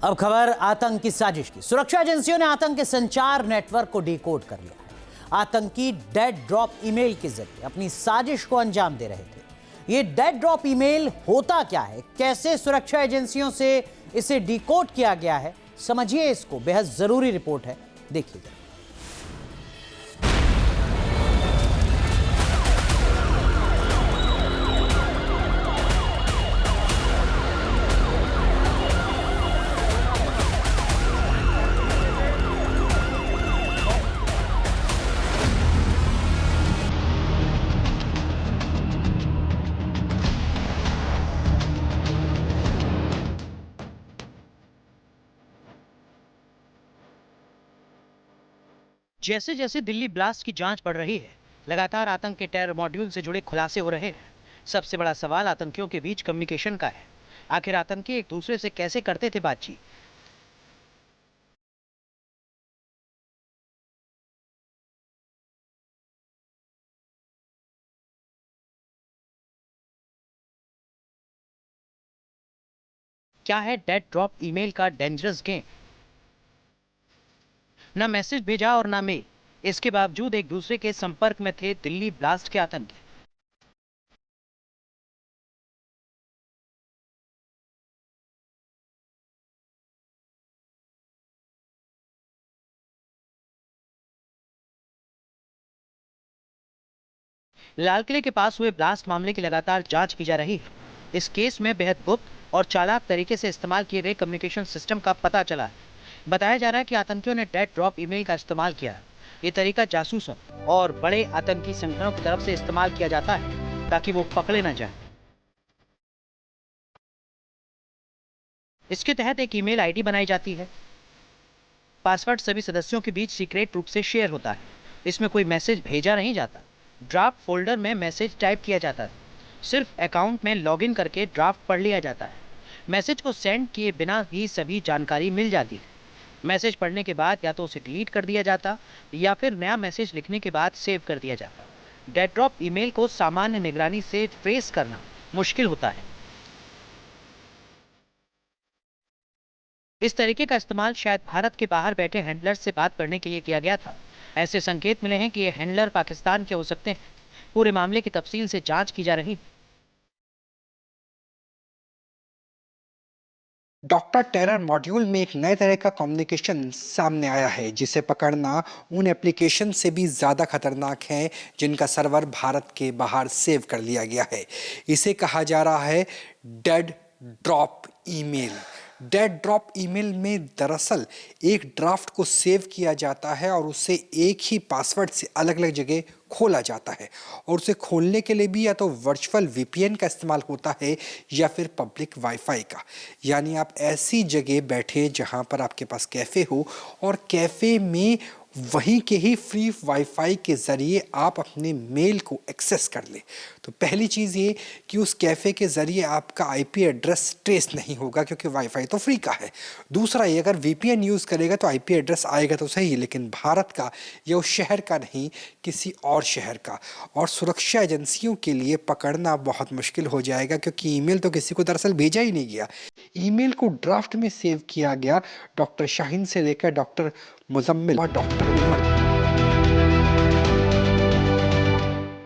अब खबर आतंक की साजिश की। सुरक्षा एजेंसियों ने आतंक के संचार नेटवर्क को डिकोड कर लिया है। आतंकी डेड ड्रॉप ईमेल के जरिए अपनी साजिश को अंजाम दे रहे थे। ये डेड ड्रॉप ईमेल होता क्या है, कैसे सुरक्षा एजेंसियों से इसे डिकोड किया गया है, समझिए इसको। बेहद जरूरी रिपोर्ट है, देखिए। जैसे जैसे दिल्ली ब्लास्ट की जांच बढ़ रही है, लगातार आतंक के टेरर मॉड्यूल से जुड़े खुलासे हो रहे हैं। सबसे बड़ा सवाल आतंकियों के बीच कम्युनिकेशन का है। आखिर आतंकी एक दूसरे से कैसे करते थे बातचीत? क्या है डेड ड्रॉप ईमेल का डेंजरस गेम? ना मैसेज भेजा और ना मेल, इसके बावजूद एक दूसरे के संपर्क में थे दिल्ली ब्लास्ट के आतंकी। लाल किले के पास हुए ब्लास्ट मामले की लगातार जांच की जा रही है। इस केस में बेहद गुप्त और चालाक तरीके से इस्तेमाल किए गए कम्युनिकेशन सिस्टम का पता चला है। बताया जा रहा है कि आतंकियों ने डेड ड्रॉप ईमेल का इस्तेमाल किया है। ये तरीका जासूसों और बड़े आतंकी संगठनों की तरफ से इस्तेमाल किया जाता है ताकि वो पकड़े न जाए। इसके तहत एक ईमेल आईडी बनाई जाती है। पासवर्ड सभी सदस्यों के बीच सीक्रेट रूप से शेयर होता है। इसमें कोई मैसेज भेजा नहीं जाता। ड्राफ्ट फोल्डर में मैसेज टाइप किया जाता है। सिर्फ अकाउंट में लॉगिन करके ड्राफ्ट पढ़ लिया जाता है। मैसेज को सेंड किए बिना ही सभी जानकारी मिल जाती है। मैसेज पढ़ने के बाद या तो उसे डिलीट कर दिया जाता या फिर नया मैसेज लिखने के बाद सेव कर दिया जाता। डेड ड्रॉप ईमेल को सामान्य निगरानी से ट्रेस करना मुश्किल होता है। इस तरीके का इस्तेमाल शायद भारत के बाहर बैठे हैंडलर से बात करने के लिए किया गया था। ऐसे संकेत मिले हैं कि ये हैंडलर पाकिस्तान के हो सकते हैं। पूरे मामले की तफसील से जांच की जा रही है। डॉक्टर टेरर मॉड्यूल में एक नए तरह का कम्युनिकेशन सामने आया है जिसे पकड़ना उन एप्लीकेशन से भी ज़्यादा खतरनाक है जिनका सर्वर भारत के बाहर सेव कर लिया गया है। इसे कहा जा रहा है dead drop email. Dead drop email में दरअसल एक ड्राफ्ट को सेव किया जाता है और उसे एक ही पासवर्ड से अलग अलग जगह खोला जाता है और उसे खोलने के लिए भी या तो वर्चुअल वीपीएन का इस्तेमाल होता है या फिर पब्लिक वाईफाई का। यानी आप ऐसी जगह बैठे जहां पर आपके पास कैफ़े हो और कैफ़े में वहीं के ही फ्री वाईफाई के ज़रिए आप अपने मेल को एक्सेस कर ले। तो पहली चीज़ ये कि उस कैफ़े के ज़रिए आपका आईपी एड्रेस ट्रेस नहीं होगा क्योंकि वाईफाई तो फ्री का है। दूसरा ये, अगर वीपीएन यूज़ करेगा तो आईपी एड्रेस आएगा तो सही, लेकिन भारत का या उस शहर का नहीं, किसी और शहर का। और सुरक्षा एजेंसियों के लिए पकड़ना बहुत मुश्किल हो जाएगा क्योंकि ईमेल तो किसी को दरअसल भेजा ही नहीं गया। ईमेल को ड्राफ्ट में सेव किया गया डॉक्टर शाहीन से लेकर डॉक्टर मुजम्मिल और डॉक्टर उमर।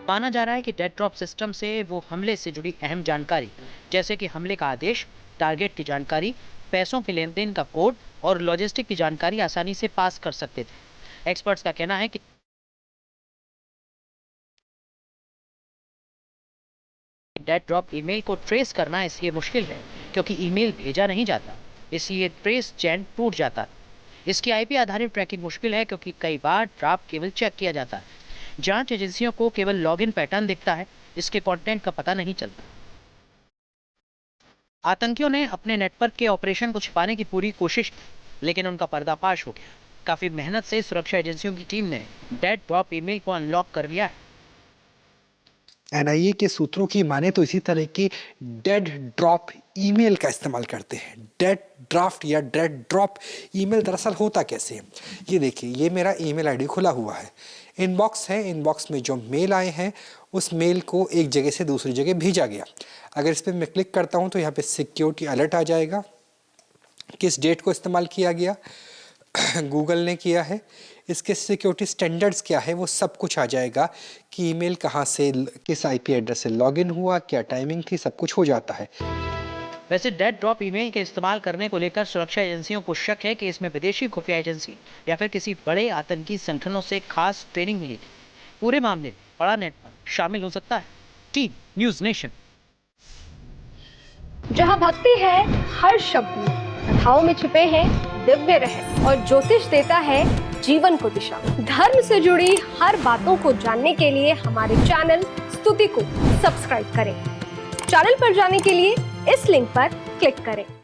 माना जा रहा है कि डेड ड्रॉप सिस्टम से वो हमले से जुड़ी अहम जानकारी, जैसे कि हमले का आदेश, टारगेट की जानकारी, पैसों के लेन देन का कोड और लॉजिस्टिक की जानकारी आसानी से पास कर सकते थे। एक्सपर्ट्स का कहना है कि डेड ड्रॉप ईमेल को ट्रेस करना इसलिए मुश्किल है क्योंकि ईमेल भेजा नहीं जाता, इसलिए ट्रेस चेन टूट जाता है। इसकी आईपी आधारित ट्रैकिंग मुश्किल है क्योंकि कई बार ड्राफ्ट केवल चेक किया जाता है। जांच एजेंसियों को केवल लॉगिन पैटर्न दिखता है, इसके कंटेंट का पता नहीं चलता। आतंकियों ने अपने नेटवर्क के ऑपरेशन को छिपाने की पूरी कोशिश की, लेकिन उनका पर्दाफाश हो गया। काफी मेहनत से सुरक्षा एजेंसियों की टीम ने डेड ड्रॉप ईमेल को अनलॉक कर लिया है। एनआईए के सूत्रों की माने तो इसी तरह के डेड ड्रॉप ईमेल का इस्तेमाल करते हैं। डेड ड्राफ्ट या डेड ड्रॉप ईमेल दरअसल होता कैसे है, ये देखिए, ये मेरा ईमेल आईडी खुला हुआ है, इनबॉक्स है, इनबॉक्स में जो मेल आए हैं उस मेल को एक जगह से दूसरी जगह भेजा गया। अगर इस पर मैं क्लिक करता हूँ तो यहाँ पे सिक्योरिटी अलर्ट आ जाएगा किस डेट को इस्तेमाल किया गया, गूगल ने किया है, इसके सिक्योरिटी स्टैंडर्ड्स क्या है, वो सब कुछ आ जाएगा कि ईमेल कहाँ से, किस आईपी एड्रेस से लॉगिन हुआ, क्या टाइमिंग थी, सब कुछ हो जाता है। वैसे डेड ड्रॉप ईमेल के इस्तेमाल करने को लेकर सुरक्षा एजेंसियों को शक है कि इसमें विदेशी खुफिया एजेंसी या फिर किसी बड़े आतंकी संगठनों से खास ट्रेनिंग मिली। पूरे मामले में बड़ा नेटवर्क शामिल हो सकता है। Team news nation. जहां भक्ति है हर शब्द में, कथाओं में छिपे हैं दिव्य रहस्य और ज्योतिष देता है जीवन को दिशा। धर्म से जुड़ी हर बातों को जानने के लिए हमारे चैनल स्तुति को सब्सक्राइब करें। चैनल पर जाने के लिए इस लिंक पर क्लिक करें।